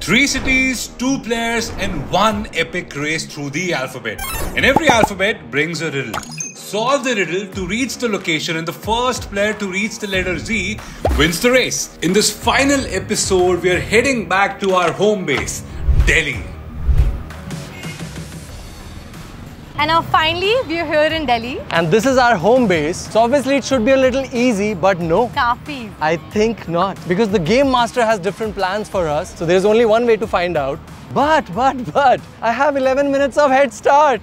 3 cities, 2 players, and 1 epic race through the alphabet. And every alphabet brings a riddle. Solve the riddle to reach the location, and the first player to reach the letter Z wins the race. In this final episode, we are heading back to our home base, Delhi. And now finally, we are here in Delhi. And this is our home base. So obviously it should be a little easy, but no. Kafi. I think not. Because the game master has different plans for us. So there's only one way to find out. But, I have 11 minutes of head start.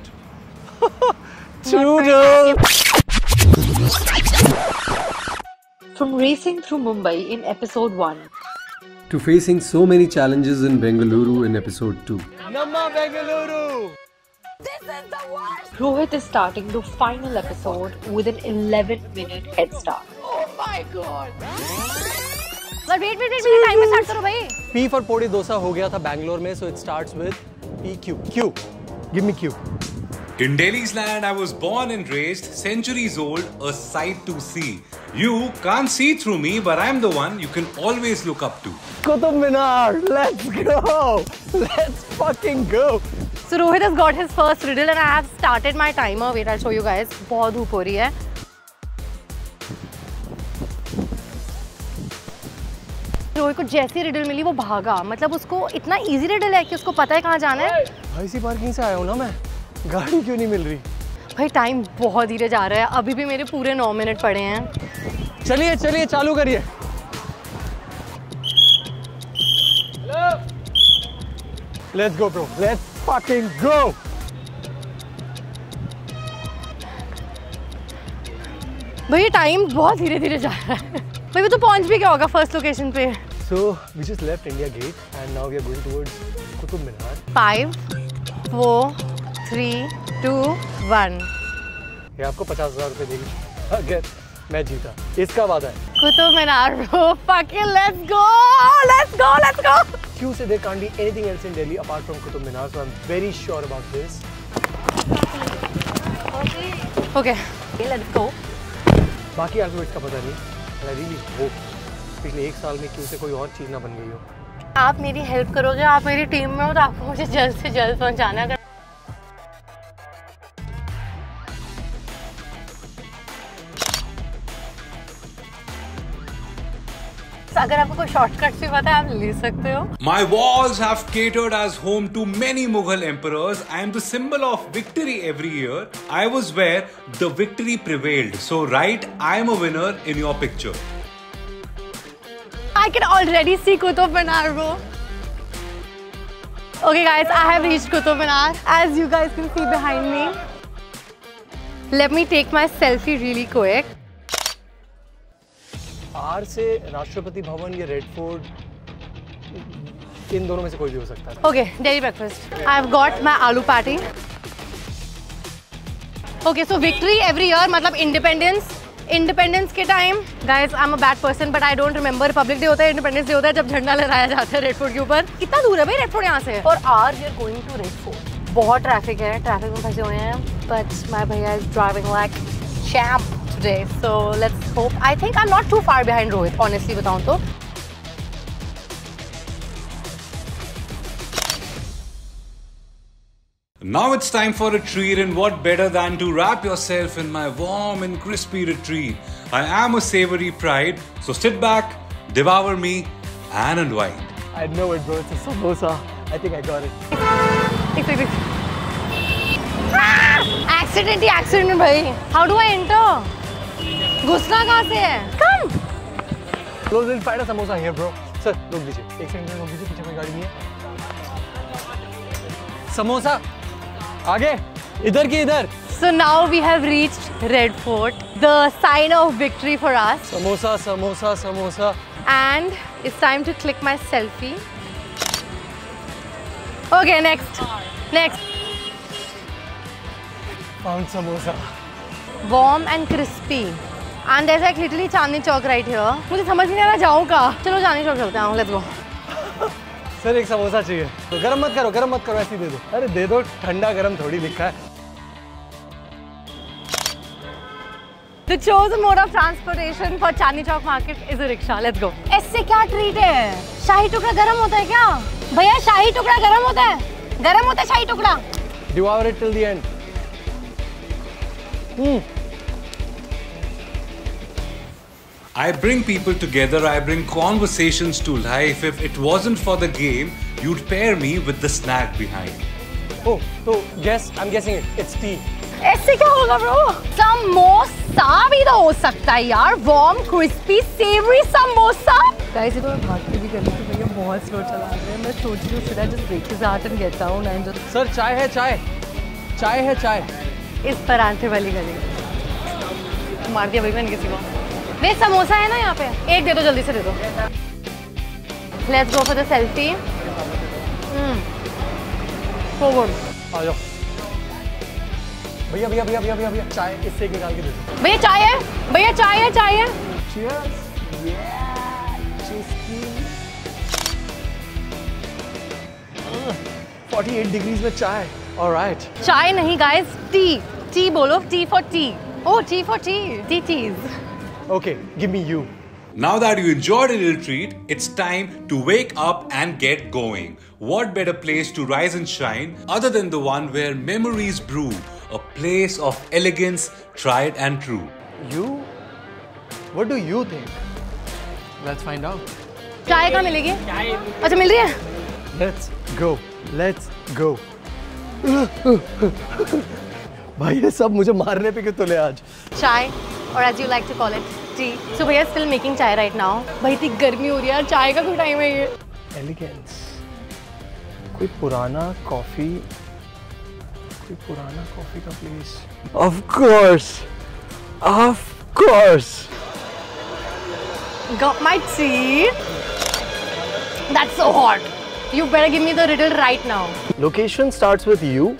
Toodle. From racing through Mumbai in episode 1 to facing so many challenges in Bengaluru in episode 2. Namma Bengaluru! This is the worst! Rohit is starting the final episode with an 11-minute head start. Oh my god! But wait, timer start करो भाई. P for Podi Dosa हो गया था Bangalore में, so it starts with PQ. Q. Give me Q. In Delhi's land, I was born and raised, centuries old, a sight to see. You can't see through me, but I'm the one you can always look up to. Qutub Minar, let's go! Let's fucking go! So Rohit has got his first riddle and I have started my timer. Wait, I'll show you guys. बहुत धूप हो रही है. रोहित को जैसी riddle मिली वो भागा. मतलब उसको इतना इजी रिडल है कि उसको पता है कहाँ जाना है. भाई सी पार्किंग से आया हूँ ना मैं. गाड़ी क्यों नहीं मिल रही? भाई टाइम बहुत धीरे जा रहा है. अभी भी मेरे पूरे 9 मिनट पड़े हैं. चलिए चालू करिए. Let's go bro. Let's fucking go. भाई टाइम बहुत धीरे धीरे जा रहा है. भाई वो तो पहुंच भी गया होगा फर्स्ट लोकेशन पे. So we just left India Gate and now we are going towards Qutub Minar. 5, 4, 3, 2, 1. ये आपको 50,000 रुपए देगी अगर मैं जीता. इसका वादा है. Qutub Minar bro. Fucking let's go. Q से there can't be anything else in Delhi apart from Qutub Minar, so I'm very sure about this. Okay, let's go. बाकी alphabets का पता नहीं. I really hope पिछले 1 साल में Q से कोई और चीज ना बन गई हो. आप मेरी हेल्प करोगे, आप मेरी टीम में हो तो आपको मुझे जल्द से जल्द पहुंचाना है. अगर आपको कोई शॉर्टकट भी पता है आप ले सकते हो. My walls have catered as home to many Mughal emperors. I am the symbol of victory every year. I was where the victory prevailed. So right, I am a winner in your picture. I can already see Qutub Minar, bro. Okay guys, I have reached Qutub Minar. As you guys can see behind me. Let me take my selfie really quick. R से राष्ट्रपति भवन या red fort, इन दोनों में से कोई भी हो सकता है. Okay, Delhi breakfast. I've got my aloo patty. Okay, so victory every year मतलब independence के time. Guys, I'm a bad person, but I don't remember. Republic Day होता है, Independence Day होता है जब झंडा लहराया जाता है रेड फोर्ट के ऊपर. कितना दूर है भाई रेड फोर्ट यहाँ से? और R we are going to red fort. बहुत ट्रैफिक है, ट्रैफिक में फंसे हुए हैं. But my भैया is driving like champ today, so let's hope. I think I'm not too far behind Rohit, honestly बताऊँ तो. Now it's time for a treat, and what better than to wrap yourself in my warm and crispy retreat. I am a savory pride, so sit back, devour me, and unwind. I know it, bro. It's a samosa. I think I got it. Accident भाई. How do I enter? घुसना कहाँ से है? Come. We'll find a samosa here, bro. Sir, रोक दीजिए. एक second रोक दीजिए. पीछे कोई गाड़ी नहीं है. समोसा. आगे. इधर की इधर. So now we have reached Red Fort, the sign of victory for us. Samosa. And it's time to click my selfie. Okay, next. Found samosa. Warm and crispy. And there's like literally Chandni Chowk right here. मुझे समझ नहीं आ रहा जाऊँ कहाँ. चलो Chandni Chowk चलते हैं. Let's go. Sir एक समोसा चाहिए. तो गरम मत करो ऐसे दे दो. अरे दे दो, ठंडा गरम थोड़ी लिखा है. The chosen mode of transportation for Chandni Chowk market is a rickshaw. Let's go. इससे क्या ट्रीट है? शाही टुकड़ा गरम होता है क्या? भैया शाही टुकड़ा गरम होता है, गरम होता है शाही टुकड़ा। Devour it till the end. I bring people together, I bring conversations to life. If it wasn't for the game, you'd pair me with the snack behind. Oh, so guess, I'm guessing it. It's tea. ऐसे क्या होगा bro? Samosa भी तो हो सकता है यार, warm crispy savoury samosa. Guys, ये तो मैं भागती भी कर रही थी, भैया बहुत स्लो चला रहे हैं। मैं सोच रही हूँ should I just break his heart and get down and just... Sir, चाय है चाय, चाय है चाय। इस परांठे वाली गली मार दिया भाई मैंने किसी को। वे समोसा है ना यहाँ पे, एक दे दो, जल्दी से दे दो। Let's go for the selfie. So good. आ जाओ। भैया भैया भैया भैया भैया भैया चाय इससे निकाल के दे दो। भैया चाय है, भैया चाय है, चाय है। Cheers. Yeah. Cheers. 48 degrees में चाय। All right. चाय नहीं गाइस, टी। टी बोलो, T for T. Oh, tea for tea. Tea teas. Okay, give me you. Now that you enjoyed a little treat, it's time to wake up and get going. What better place to rise and shine other than the one where memories brew? A place of elegance, tried and true. You? What do you think? Let's find out. चाय कहाँ मिलेगी? अच्छा मिल रही है? Let's go. Let's go. भाई ये सब मुझे मारने पे क्यों तुले आज? चाय, or as you like to call it, tea. So भैया still making चाय right now. भाई इतनी गर्मी हो रही है यार, चाय का कोई टाइम है ये? Elegance. कोई पुराना कॉफी का place. Of course. Of course. Got my tea. That's so hot. You better give me the riddle right now. Location starts with U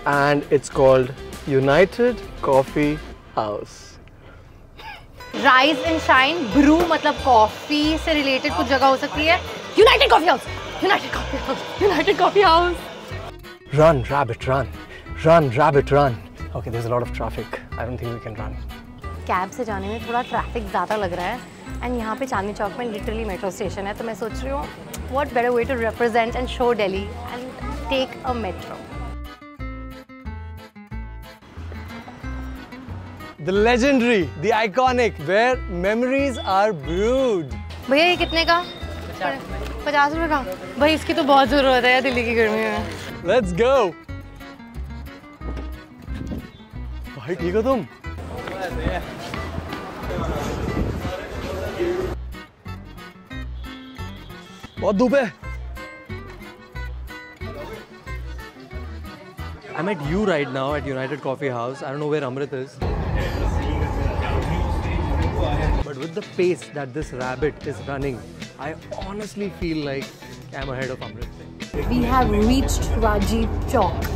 and it's called United Coffee House. Rise and shine, brew मतलब coffee से related कुछ जगह हो सकती है। United Coffee House. United Coffee House. United Coffee House. Run, rabbit, run. Run, rabbit, run. Okay, there's a lot of traffic. I don't think we can run. Cab से जाने में थोड़ा ट्रैफिक ज़्यादा लग रहा है एंड यहाँ पे चांदनी चौक में लिटरली मेट्रो स्टेशन है, तो मैं सोच रही हूँ what better way to represent and show Delhi and take a metro. The legendary, the iconic, where memories are brewed. भैया ये कितने का? 50 रुपये का। भाई इसकी तो बहुत ज़रूरत है दिल्ली की गर्मी में। Let's go. भाई ठीक हो तुम? बहुत धूप है। I'm at U right now at United Coffee House. I don't know where Amrit is. But with the pace that this rabbit is running, I honestly feel like I'm ahead of Amrit. We have reached Rajiv Chowk.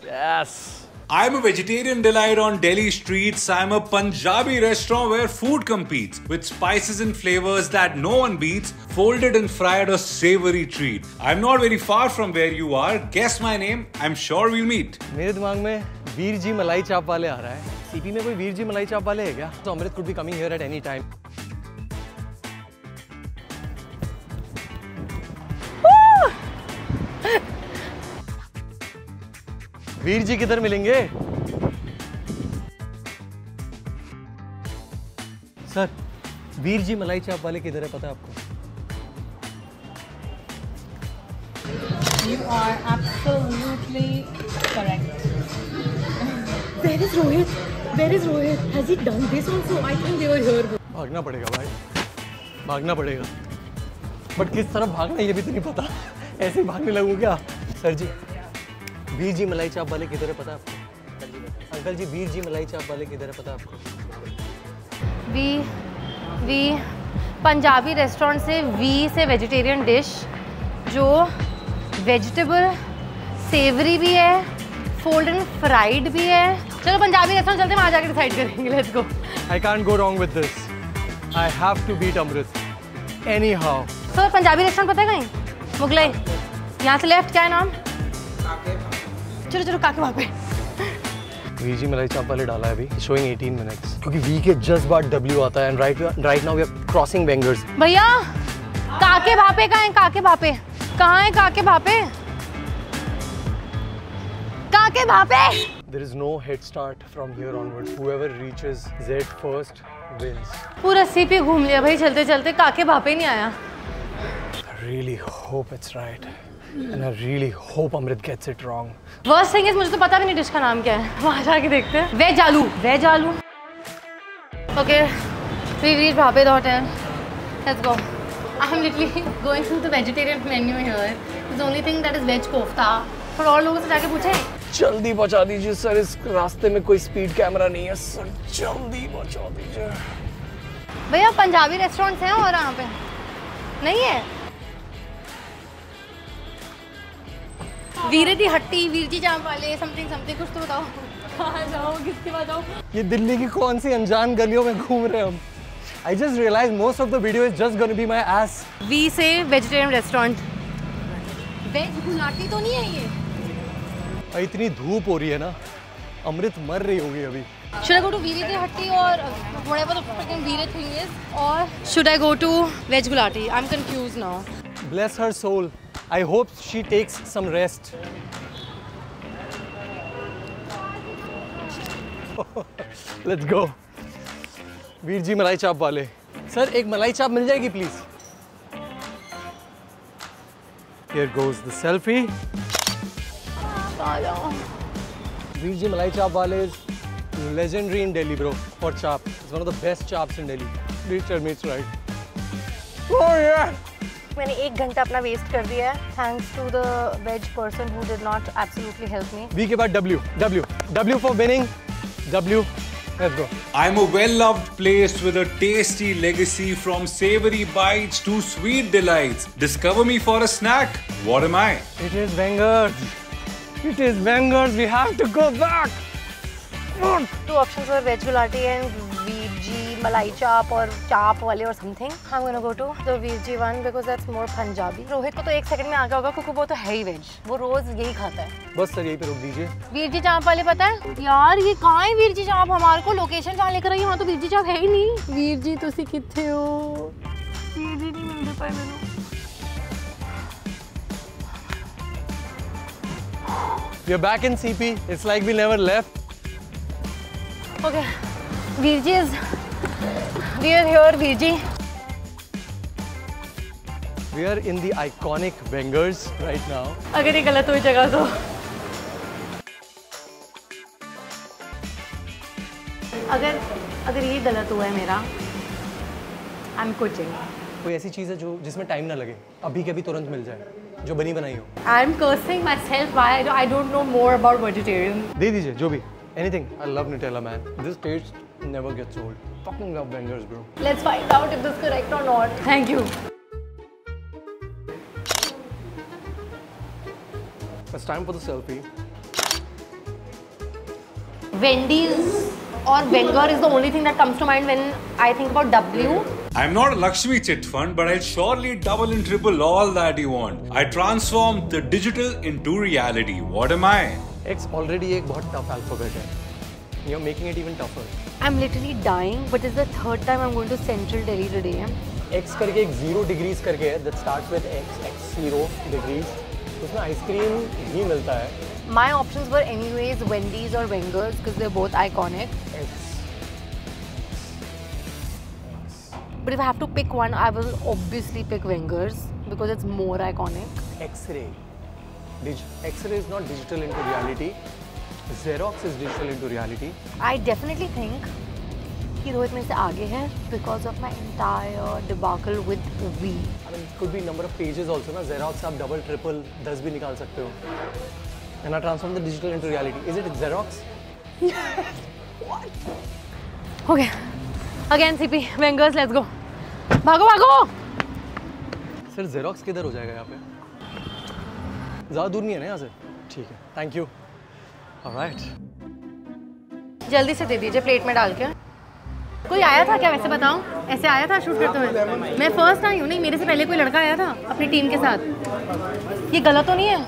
Yes. I'm a vegetarian delight on Delhi streets. I'm a Punjabi restaurant where food competes with spices and flavors that no one beats, folded and fried a savory treat. I'm not very far from where you are. Guess my name. I'm sure we'll meet. मेरे दिमाग में वीर जी मलाई चाप वाले आ रहा है। CP में कोई वीर जी मलाई चाप वाले है क्या? तो अमृत could be coming here at any time. Veer ji किधर मिलेंगे? सर, वीर जी मलाई चाप वाले किधर है पता है आपको? You are absolutely correct. Where is Rohit? Where is Rohit? Has he done this also? I think they were here. भागना पड़ेगा भाई, भागना पड़ेगा। बट किस तरफ भागना ये भी तो नहीं पता। ऐसे ही भागने लगूं क्या? सर जी, वीर जी मलाई चाप वाले किधर है पता है आपको? अंकल जी, वीर जी मलाई चाप वाले किधर है पता है आपको? वी पंजाबी रेस्टोरेंट से वी से वेजिटेरियन डिश जो वेजिटेबल सेवरी भी है, फोल्ड एंड फ्राइड भी है। चलो पंजाबी रेस्टोरेंट चलते हैं, वहाँ जाकर डिसाइड करेंगे। Let's go. I can't go wrong with this. I have to beat Amrit. Anyhow. तो पंजाबी रेस्टोरेंट पता है कहीं? मुगलाई। यहाँ से लेफ्ट क्या है नाम? चलो चलो काके वहाँ पे। वीजी मलाई चाप वाले डाला है अभी, शोइंग 18 मिनट्स, क्योंकि वी के जस्ट बाद डब्ल्यू आता है and right now we are crossing बेंगर्स। भैया काके भापे कहाँ हैं? काके भापे कहाँ हैं? काके भापे, काके भापे। There is no head start from here onwards. Whoever reaches Z first wins. पूरा सीपी घूम लिया भाई चलते चलते, काके भापे नहीं आया। I really hope it's right. And I really hope Amrit gets it wrong. Worst thing is मुझे तो पता भी नहीं डिश का नाम क्या है, वहाँ जाके देखते हैं। वेज आलू, वेज आलू। Okay, we reached भापे the hotel. Let's go. I'm literally going through the vegetarian menu here. The only thing that is veg kofta. For all लोगों से जाके पूछे। जल्दी पहुंचा दीजिए सर, इस रास्ते में कोई स्पीड कैमरा नहीं है सर, जल्दी पहुंचा दीजिए। भैया पंजाबी रेस्टोरेंट्स हैं और यहाँ पे नहीं है? वीरजी हट्टी, वीरजी चाप वाले, समथिंग समथिंग कुछ तो बताओ। कहाँ जाओ, किसके पास जाओ? ये दिल्ली की कौन सी अनजान गलियों में घूम रहे हैं हम। I just realized most of the video is just going to be my ass. We say vegetarian restaurant. Veg Gulati तो नहीं है ये? इतनी धूप हो रही है ना, अमृत मर रही होगी अभी। Should I go to Virji हट्टी और whatever the freaking Veere thing is, or should I go to veg gulati? I'm confused now. Bless her soul. I hope she takes some rest. Let's go. Veer ji मलाई चाप वाले, sir एक मलाई चाप मिल जाएगी please? Here goes the selfie. Veer ji मलाई चाप वाले is legendary in Delhi, bro. For chap, it's one of the best chaps in Delhi. Please tell me it's right. Oh yeah. मैंने 1 घंटा अपना वेस्ट कर दिया है, thanks to the veg person who did not absolutely help me. V के बाद W for winning. W. Let's go. I'm a well-loved place with a tasty legacy, from savory bites to sweet delights. Discover me for a snack. What am I? It is bangers. It is bangers. We have to go back. 2 options were veg gulati and VG malai chap or chap wale or something. I'm gonna go to the VG one because that's more Punjabi. Rohit को तो 1 second में आ गया होगा क्योंकि वो तो है ही veg, वो रोज यही खाता है। बस सर यहीं पे रोक दीजिए। वीरजी चाप वाले पता है यार, ये कहाँ है वीरजी चाप? हमारे को लोकेशन जहाँ लेकर आई वहाँ तो वीरजी चाप है ही नहीं। वीरजी तुसी किथे हो? वीरजी नहीं मिलते पाए मैंने। We're back in CP. It's like we never left. Okay, Virji is, we are here Virji. We are in the iconic Bangers right now. अगर ये गलत हुई जगह तो अगर ये गलत हुआ है मेरा, I'm quitting. कोई ऐसी चीज़ है जो जिसमें टाइम ना लगे, अभी के अभी तुरंत मिल जाए, जो बनी बनाई हो। I'm cursing myself why I don't know more about vegetarian. दे दीजिए जो भी, anything. I love Nutella, man. This taste never gets old. Fucking love Bangers, bro. Let's find out if this is correct or not. Thank you. It's time for the selfie. Wendy's or Wenger is the only thing that comes to mind when I think about W. I'm not a Lakshmi chit fund, but I'll surely double and triple all that you want. I transform the digital into reality. What am I? X already एक बहुत tough alphabet है. You're making it even tougher. I'm literally dying, but it's the 3rd time I'm going to Central Delhi today. X करके एक 0 degrees करके है, that starts with X 0 degrees. उसमें ice cream भी मिलता है। My options were anyways Wendy's or Wenger's because they're both iconic. But if I have to pick one, I will obviously pick Wenger's because it's more iconic. X-ray. X-ray is not digital into reality. Xerox is digital into reality. I definitely think कि रोहित मेरे से आगे है because of my entire debacle with V. I mean, it could be number of pages also ना. Xerox आप double, triple, 10 भी निकाल सकते हो. And I transform the digital into reality. Is it Xerox? Yes. What? Okay. Again CP. Wenger's. Let's go. भागो भागो. Sir Xerox किधर हो जाएगा यहाँ पे? ज़्यादा दूर नहीं है ना यहाँ से? ठीक है. Thank you. Alright. जल्दी से दे दीजिए प्लेट में डाल के। कोई आया था क्या वैसे बताओ? ऐसे आया था शूट करते हुए? मैं फर्स्ट आई हूँ, नहीं मेरे से पहले कोई लड़का आया था अपनी टीम के साथ। ये गलत तो नहीं है?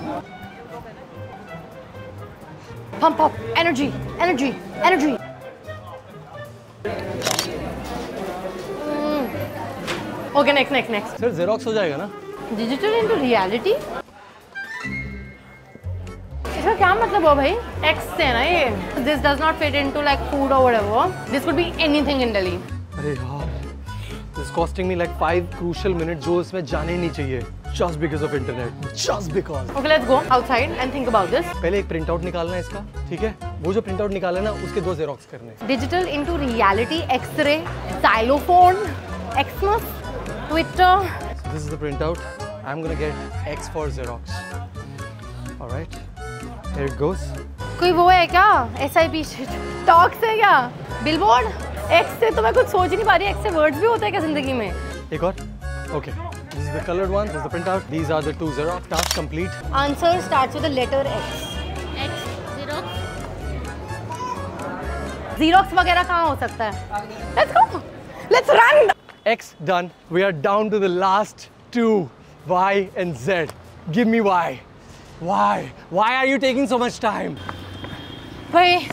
Pump up. Energy. Energy. Energy. Okay, next. Sir xerox हो जाएगा ना? Digital into reality? इसका क्या मतलब हो भाई? X से ना ये. This does not fit into like food or whatever. This could be anything in Delhi. अरे यार, this costing me like 5 crucial minutes जो इसमें जाने ही नहीं चाहिए. Just because of internet. Just because. Okay, let's go outside and think about this. पहले एक print out निकालना है इसका, ठीक है? वो जो प्रिंट आउट निकाला है ना, उसके 2 जेरोक्स करने हैं. Digital into reality, X-ray, xylophone, Xmas, Twitter. So this is the printout. I'm gonna get X for Xerox. All right. Here it goes. कोई वो है क्या? SIP टॉक से क्या? बिलबोर्ड? X से तो मैं कुछ सोच ही नहीं पा रही. X से वर्ड्स भी होते हैं क्या जिंदगी में? एक और. Okay. This is the colored one. This is the printout. These are the 2 Xerox. Task complete. Answer starts with the letter X. X, Xerox. Xerox वगैरह कहाँ हो सकता है? Let's go. Let's run. X done. We are down to the last 2. Y and Z. Give me Y. Why? Why are you taking so much time? भाई.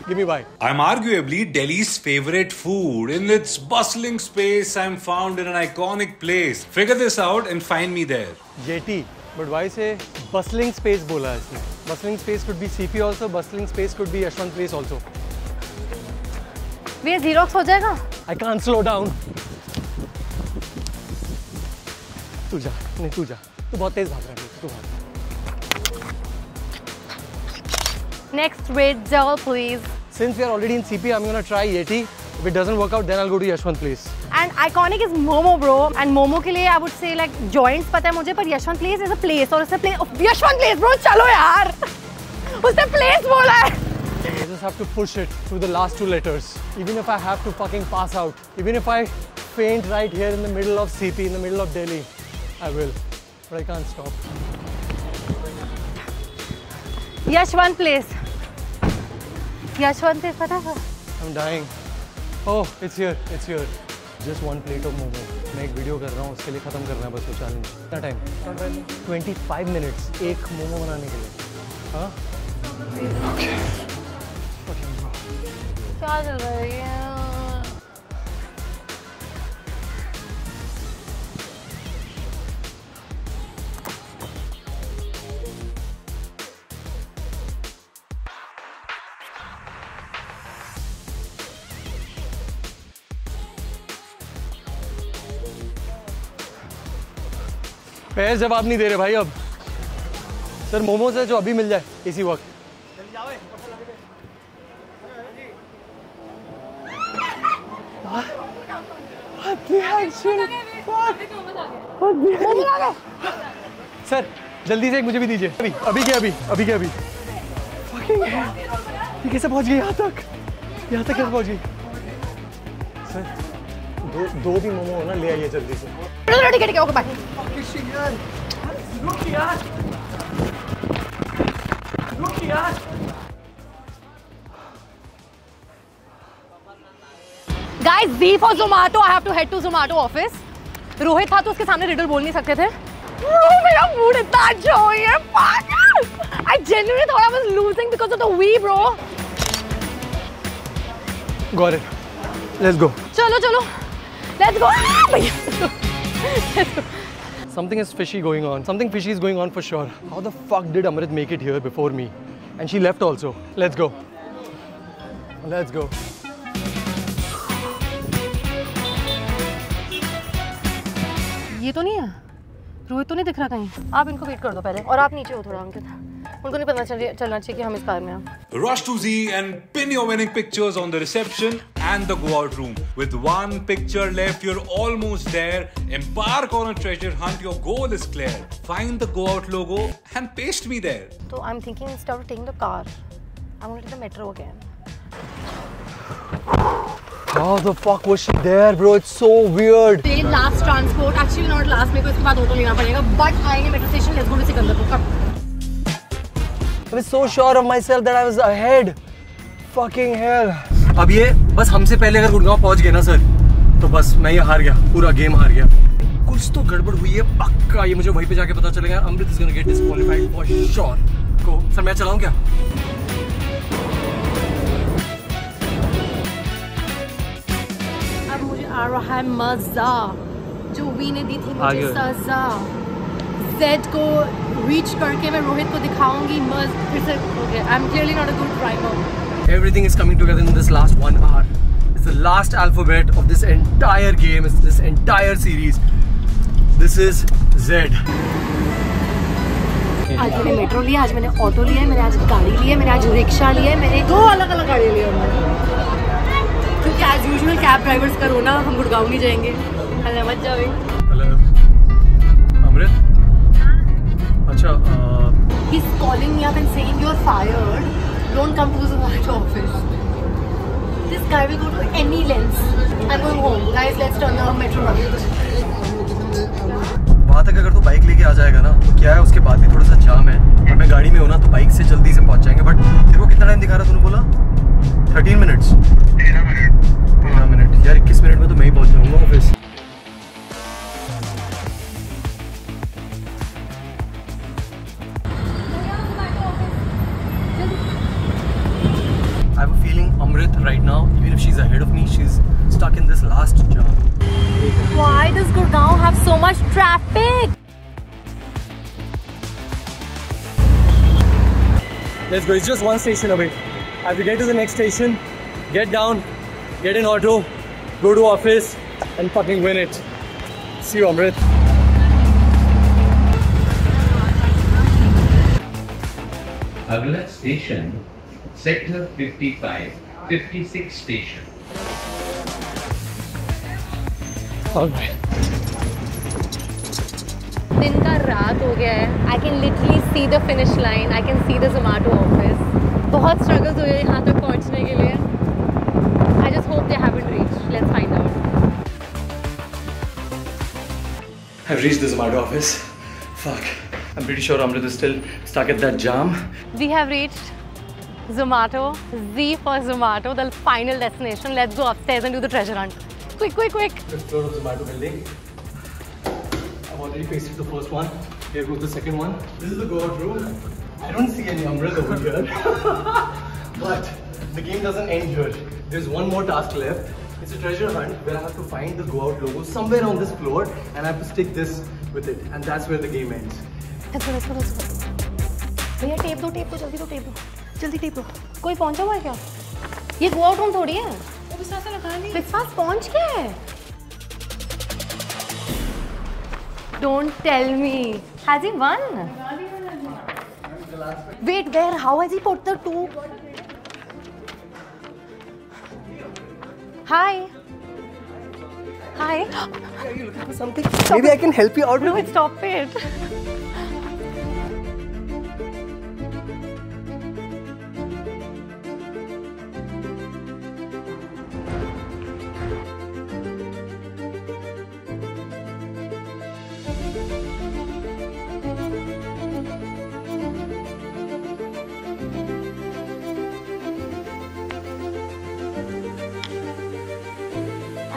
Give me Y. I'm arguably Delhi's favorite food. In its bustling space, I'm found in an iconic place. Figure this out and find me there. JT. But why say bustling space बोला है इसने? Bustling space could be CP also. Bustling space could be Yashwant Place also. भैया Xerox हो जाएगा? I can't slow down. तू जा, नहीं तू जा. तू बहुत तेज भाग रहा है. तू भाग. Next result, please. Since we are already in CP, I'm gonna try Yeti. If it doesn't work out, then I'll go to Yashwant Place. And iconic is Momo, bro. And Momo के लिए I would say like joints पता है मुझे, पर Yashwant Place is a place और उसने place Yashwant Place, bro. चलो यार. उसने place बोला है. I just have to push it through the last 2 letters. Even if I have to fucking pass out, even if I faint right here in the middle of CP, in the middle of Delhi, I will. But I can't stop. Yashwant Place. Yashwant Place पता है? I'm dying. Oh, it's here. It's here. Just 1 plate of momo. मैं एक video कर रहा हूँ, उसके लिए खत्म करना है बस वो चैलेंज. कितना टाइम? 25 minutes. एक मोमो बनाने के लिए. हाँ? Okay. क्या चल रहा है ये? पैर जवाब नहीं दे रहे भाई अब. सर मोमोज है जो अभी मिल जाए इसी वक्त. सर जल्दी से एक मुझे भी दीजिए. अभी क्या अभी. Fucking hell. ये कैसे पहुंच गई यहाँ तक कैसे पहुंच गई? सर दो भी मोमो हो ना, ले आइए जल्दी से. ठीक है ओके बाय. Look यार. Guys, Z for Zomato. I have to head to Zomato office. Rohit था तो उसके सामने रिडल बोल नहीं सकते थे. मेरा मूड इतना अच्छा हो गया. I genuinely thought I was losing because of the Wii, bro. Got it. Let's go. चलो. Let's go. Something is fishy going on. Something fishy is going on for sure. How the fuck did Amrit make it here before me? And she left also. Let's go. ये तो नहीं है. रोहित तो नहीं दिख रहा कहीं. आप इनको वेट कर दो पहले और आप नीचे हो थोड़ा अंकित. उनको नहीं पता चलना चाहिए कि हम इस कार में हैं. Rush to Z and pin your winning pictures on the reception and the go out room. With 1 picture left, you're almost there. Embark on a treasure hunt. Your goal is clear. Find the go out logo and paste me there. So I'm thinking instead of taking the car, I'm going to take the metro again. How the fuck was she there, bro? It's so weird. They last transport. Actually not last. मेरे को इसके बाद auto लेना पड़ेगा. But आएंगे metro station. Let's go to Sikandarpur. I was so sure of myself that I was ahead. Fucking hell. अब ये बस हमसे पहले अगर गुड़गांव पहुंच गए ना सर, तो बस मैं ये हार गया. पूरा गेम हार गया. कुछ तो गड़बड़ हुई है पक्का. ये मुझे वहीं पे जाके पता चलेगा. अमृत is gonna get disqualified for sure. को सर मैं चलाऊं क्या? अब मुझे आ रहा है मजा, जो वी ने दी थी मुझे सजा। जेड को रीच करके मैं रोहित को दिखाऊंगी फिर से। Okay, I am clearly not a good driver. Everything is coming together in this last 1 hour. It's the last alphabet of this entire game, it's this entire series. This is Z. आज मैंने metro लिया, आज मैंने auto लिया, मैंने आज गाड़ी ली है, मैंने आज रिक्शा लिया है, मैंने 2 अलग-अलग गाड़ी ली है। क्योंकि आज यूजुअल कैब ड्राइवर्स का रोना, हम गुड़गांव नहीं जाएंगे। अरे मत जाओ। हेलो अमृत। अच्छा He's calling me up and saying you're fired. Don't come to the Zomato office. This guy will go to any lengths. I'm going home. Guys, let's turn the metro on. बात है कि अगर तो bike लेके आ जाएगा ना तो क्या है, उसके बाद भी थोड़ा सा जाम है और मैं गाड़ी में हूँ ना तो बाइक से जल्दी से पहुँच जाएंगे। बट तेरे को कितना टाइम दिखा रहा तूने बोला? 13 मिनट्स 13 मिनट यार, 21 मिनट में तो मैं ही पहुँच जाऊँगा office. I have a feeling Amrit right now, even if she's ahead of me, she's stuck in this last jam. Why does Gurgaon have so much traffic? Let's go. It's just one station away. I have to get to the next station, get down, get an auto, go to office, and fucking win it. See you, Amrit. अगला station sector 55, 56 station. दिन का रात हो गया है। I can literally see the finish line. I can see the Zomato office. बहुत struggles हुए यहाँ तक पहुँचने के लिए। I just hope they haven't reached. Let's find out. I've reached the Zomato office. Fuck. I'm pretty sure Amrit is still stuck at that jam. We have reached Zomato. Z for Zomato, the final destination. Let's go upstairs and do the treasure hunt. Quick, quick, quick. Fifth floor of Zomato building. I've already pasted the first one. Here goes the second one. This is the go-out room. I don't see any Amrit over here. But the game doesn't end here. There's one more task left. It's a treasure hunt where I have to find the go-out logo somewhere on this floor and I have to stick this with it. And that's where the game ends. Let's go, let's go, let's go. भैया tape दो, जल्दी दो, tape दो, जल्दी tape दो। कोई पहुंचा हुआ है क्या? ये गो आउट रूम थोड़ी है। वो विश्वास से लगा ली। विश्वास पहुंच गया है। Don't tell me. Has he won? Wait, where? How has he put the 2? Hi. Hi. Are you looking for something? Maybe I can help you out. No, stop it.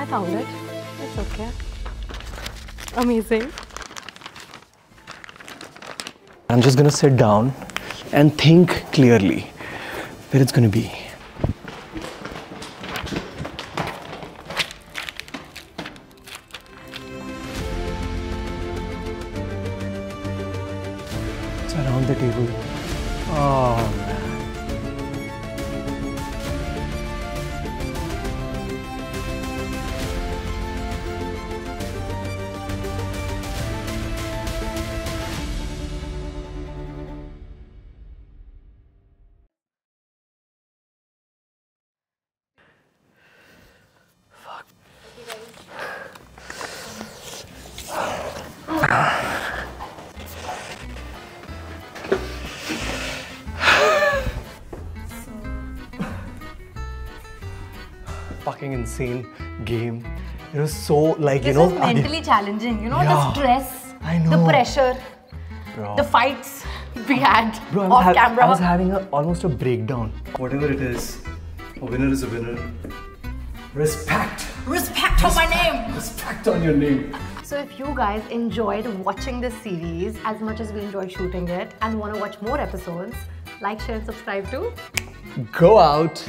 I found it. It's okay. Amazing. I'm just gonna sit down and think clearly where it's gonna be. It's around the table. Oh man. Fucking insane game. It was so like, This was mentally challenging, you know, Yeah, the stress, I know. the pressure, bro. the fights we had Bro, off camera. I was having almost a breakdown. Whatever it is, a winner is a winner. Respect. Respect on my name. Respect on your name. So if you guys enjoyed watching this series as much as we enjoyed shooting it and want to watch more episodes, like, share and subscribe to Go Out.